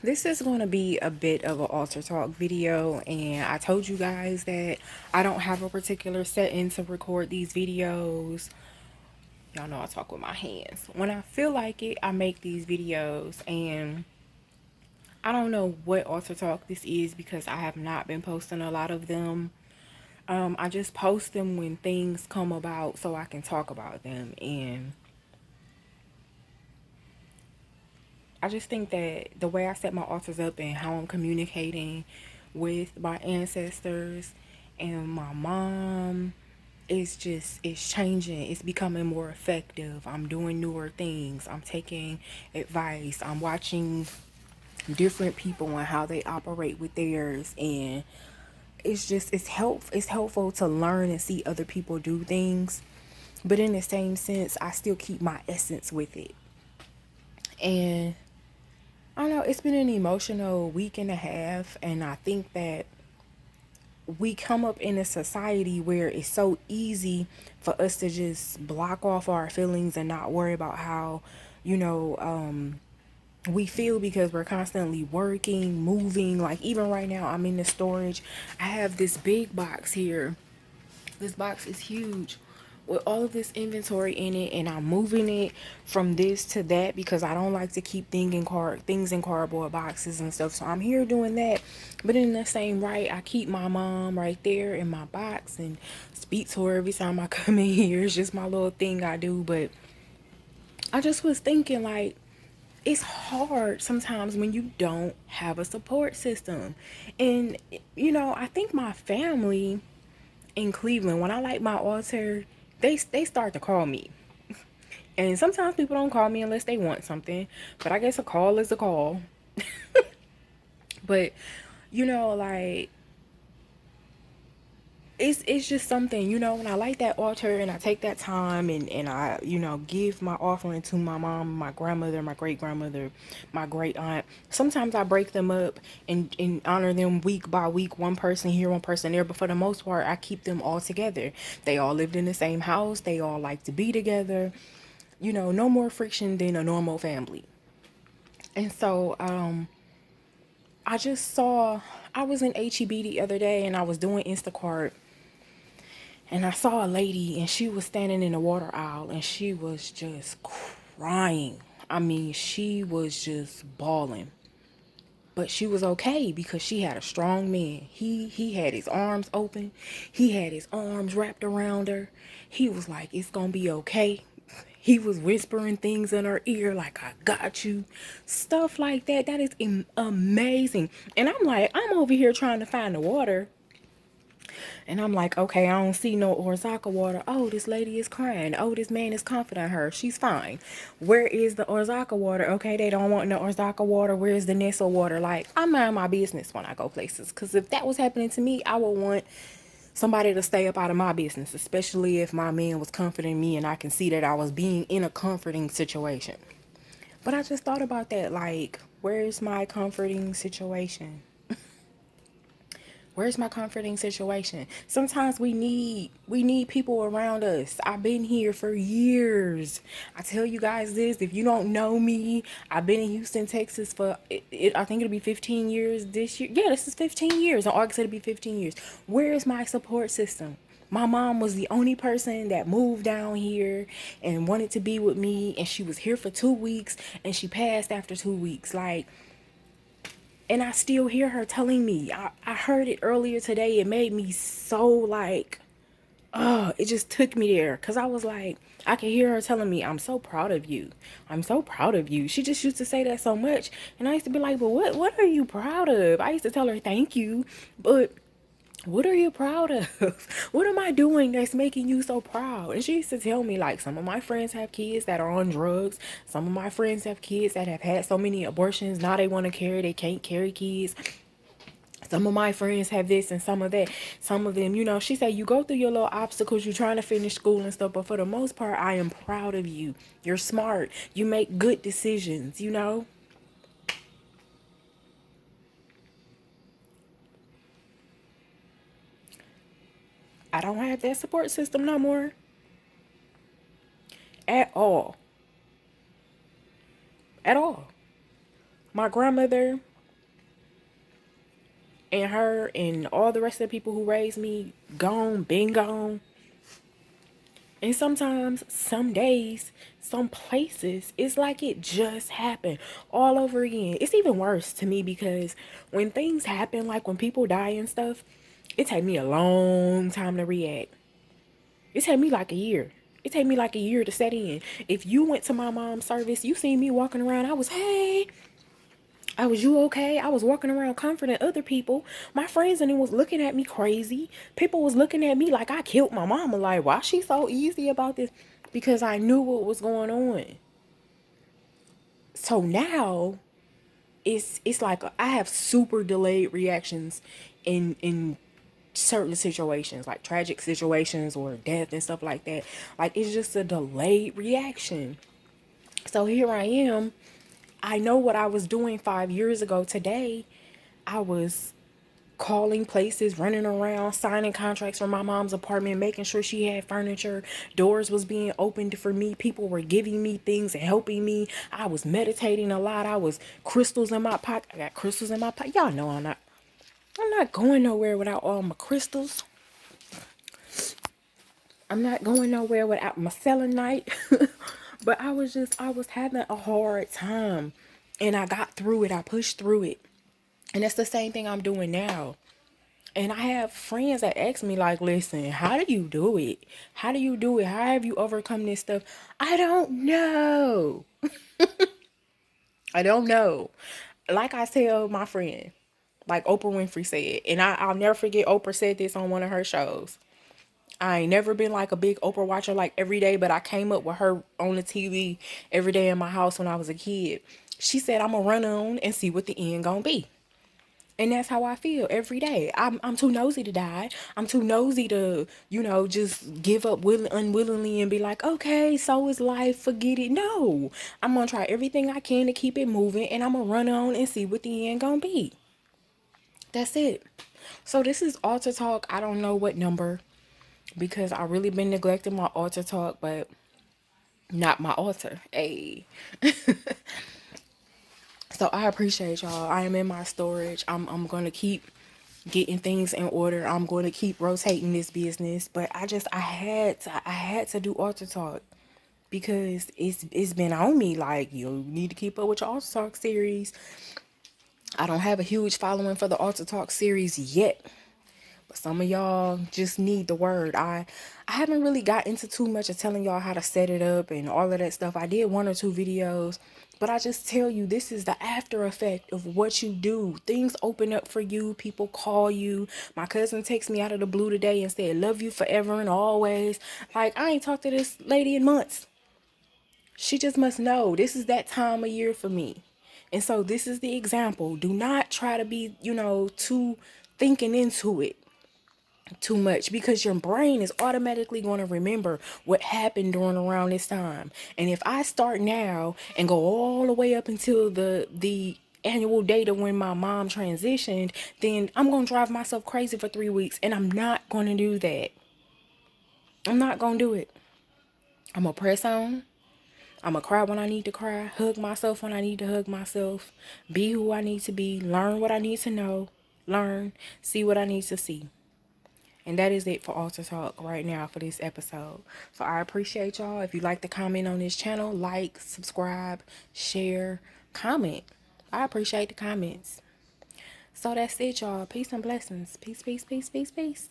This is going to be a bit of an altar talk video, and I told you guys that I don't have a particular setting to record these videos. Y'all know I talk with my hands. When I feel like it, I make these videos, and I don't know what altar talk this is because I have not been posting a lot of them. I just post them when things come about so I can talk about them, and I just think that the way I set my altars up and how I'm communicating with my ancestors and my mom it's changing. It's becoming more effective. I'm doing newer things. I'm taking advice. I'm watching different people and how they operate with theirs, and it's helpful to learn and see other people do things, but in the same sense I still keep my essence with it. And I don't know, it's been an emotional week and a half, and I think that we come up in a society where it's so easy for us to just block off our feelings and not worry about how, you know, we feel because we're constantly working, moving. Like, even right now, I'm in the storage. I have this big box here. This box is huge with all of this inventory in it, and I'm moving it from this to that because I don't like to keep things in cardboard boxes and stuff. So I'm here doing that, but in the same right, I keep my mom right there in my box and speak to her every time I come in here. It's just my little thing I do. But I just was thinking, like, it's hard sometimes when you don't have a support system. And I think my family in Cleveland, when I light my altar, they start to call me. And sometimes people don't call me unless they want something, but I guess a call is a call. But like, it's just something, when I light that altar and I take that time and I, give my offering to my mom, my grandmother, my great grandmother, my great aunt. Sometimes I break them up and honor them week by week, one person here, one person there, but for the most part I keep them all together. They all lived in the same house, they all like to be together, no more friction than a normal family. And so I just saw, I was in HEB the other day and I was doing Instacart, and I saw a lady and she was standing in the water aisle and she was just crying. I mean, she was just bawling. But she was okay because she had a strong man. He had his arms open. He had his arms wrapped around her. He was like, "It's going to be okay." He was whispering things in her ear like, "I got you." Stuff like that. That is amazing. And I'm like, I'm over here trying to find the water. And I'm like, okay, I don't see no Orzaka water. Oh, this lady is crying. Oh, this man is confident her. She's fine. Where is the Orzaka water? Okay, they don't want no Orzaka water. Where's the Nestle water? Like, I mind my business when I go places. Because if that was happening to me, I would want somebody to stay up out of my business, especially if my man was comforting me and I can see that I was being in a comforting situation. But I just thought about that. Like, where's my comforting situation? Where's my comforting situation? Sometimes we need people around us. I've been here for years. I tell you guys this, if you don't know me, I've been in Houston, Texas for I think it'll be 15 years this year. Yeah, this is 15 years. In August it'll be 15 years. Where is my support system? My mom was the only person that moved down here and wanted to be with me, and she was here for 2 weeks and she passed after 2 weeks. Like, and I still hear her telling me. I heard it earlier today. It made me so like, it just took me there. Because I was like, I could hear her telling me, "I'm so proud of you. I'm so proud of you." She just used to say that so much. And I used to be like, "But what are you proud of?" I used to tell her, "Thank you." But what are you proud of? What am I doing that's making you so proud? And she used to tell me, like, some of my friends have kids that are on drugs. Some of my friends have kids that have had so many abortions. Now they want to carry, they can't carry kids. Some of my friends have this and some of that. Some of them, she said, you go through your little obstacles. You're trying to finish school and stuff. But for the most part, I am proud of you. You're smart. You make good decisions. I don't have that support system no more at all. At all. My grandmother, and her and all the rest of the people who raised me gone, been gone. And sometimes, some days, some places, it's like it just happened all over again. It's even worse to me because when things happen, like when people die and stuff, it take me a long time to react. It take me like a year. It take me like a year to set in. If you went to my mom's service, you seen me walking around, hey, you okay? I was walking around comforting other people. My friends and it was looking at me crazy. People was looking at me like I killed my mama. Like, why she so easy about this? Because I knew what was going on. So now it's like I have super delayed reactions in certain situations, like tragic situations or death and stuff like that. Like, it's just a delayed reaction. So here I am. I know what I was doing 5 years ago today. I was calling places, running around, signing contracts for my mom's apartment, making sure she had furniture. Doors was being opened for me. People were giving me things and helping me. I was meditating a lot. I was crystals in my pocket. I got crystals in my pocket. Y'all know I'm not going nowhere without all my crystals. I'm not going nowhere without my selenite. But I was having a hard time. And I got through it. I pushed through it. And that's the same thing I'm doing now. And I have friends that ask me, like, listen, how do you do it? How do you do it? How have you overcome this stuff? I don't know. I don't know. Like I tell my friend, like Oprah Winfrey said, and I'll never forget Oprah said this on one of her shows. I ain't never been like a big Oprah watcher like every day, but I came up with her on the TV every day in my house when I was a kid. She said, I'm gonna run on and see what the end gonna be. And that's how I feel every day. I'm too nosy to die. I'm too nosy to, just give up unwillingly and be like, okay, so is life, forget it. No, I'm going to try everything I can to keep it moving, and I'm going to run on and see what the end going to be. That's it. So this is Altar Talk. I don't know what number because I really been neglecting my Altar Talk, but not my altar. Hey. So I appreciate y'all. I am in my storage. I'm going to keep getting things in order. I'm going to keep rotating this business, but I had to do Altar Talk because it's been on me, like, you need to keep up with your Altar Talk series. I don't have a huge following for the Altar Talk series yet, but some of y'all just need the word. I haven't really got into too much of telling y'all how to set it up and all of that stuff. I did one or two videos, but I just tell you, this is the after effect of what you do. Things open up for you. People call you. My cousin texted me out of the blue today and said, love you forever and always. Like, I ain't talked to this lady in months. She just must know this is that time of year for me. And so this is the example. Do not try to be, too thinking into it too much, because your brain is automatically going to remember what happened during around this time. And if I start now and go all the way up until the annual date of when my mom transitioned, then I'm going to drive myself crazy for 3 weeks, and I'm not going to do that. I'm not going to do it. I'm going to press on. I'm going to cry when I need to cry, hug myself when I need to hug myself, be who I need to be, learn what I need to know, see what I need to see. And that is it for Altar Talk right now for this episode. So I appreciate y'all. If you like to comment on this channel, like, subscribe, share, comment. I appreciate the comments. So that's it, y'all. Peace and blessings. Peace, peace, peace, peace, peace.